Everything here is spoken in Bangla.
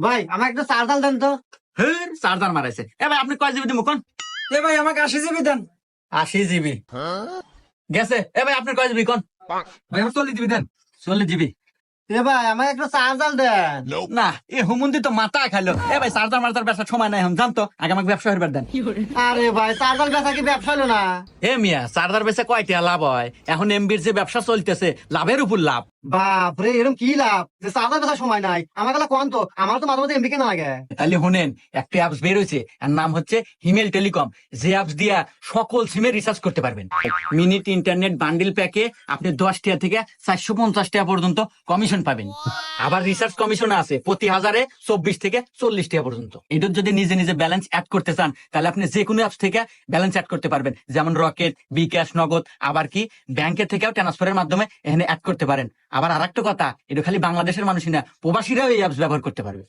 ভাই আমার একটা চার্জার দেন তো। হ্যাঁ চার্জার মারাইছে। এ ভাই আপনি কয় জিবি দিব কোন? এ ভাই আমাকে 80 জিবি দেন। 80 জিবি গেছে। এ ভাই আপনি কয় জিবি কোন? ভাই আমার 40 জিবি দেন। 40 জিবি এ ভাই আমাকে একটা চার্জার দেন। না এ হুমুন্দি তো মাথা খাইলো। এ ভাই চার্জার মার্জার ব্যবসার সময় নাই এখন জানতো, আগে আমাকে ব্যবসা হইবার দেন। আরে ভাই চার্জার বেচা কি ব্যবসা হলো না? এ মিয়া চার্জার বেচে কয়টা লাভ হয়? এখন এমবির যে ব্যবসা চলতেছে লাভের উপর লাভ। বাপ রে এরকম কি লাভ যে চার্জার বেচার সময় নাই? আমার কাছে কোন তো, আমার তো মাঝে মাঝে এমবি কেনা লাগে। তাহলে শুনেন, একটা অ্যাপস বের হয়েছে, আর নাম হচ্ছে হিমেল টেলিকম। যে অ্যাপস দিয়া সকল সিমে রিচার্জ করতে পারবেন। মিনিট ইন্টারনেট বান্ডিল প্যাকে আপনি 10 টাকা থেকে 450 টাকা পর্যন্ত কমিশন পাবেন। আবার রিসার্চ কমিশন আছে প্রতি হাজারে 24 থেকে 40 টাকা পর্যন্ত। এটার যদি নিজে নিজে ব্যালেন্স অ্যাড করতে চান তাহলে আপনি যে কোনো অ্যাপস থেকে ব্যালেন্স অ্যাড করতে পারবেন, যেমন রকেট, বিকাশ, নগদ, আবার কি ব্যাংকের থেকেও ট্রান্সফারের মাধ্যমে এখানে অ্যাড করতে পারেন। আবার আরেকটা কথা, এটা খালি বাংলাদেশের মানুষই না, প্রবাসীরাও এই অ্যাপস ব্যবহার করতে পারবে।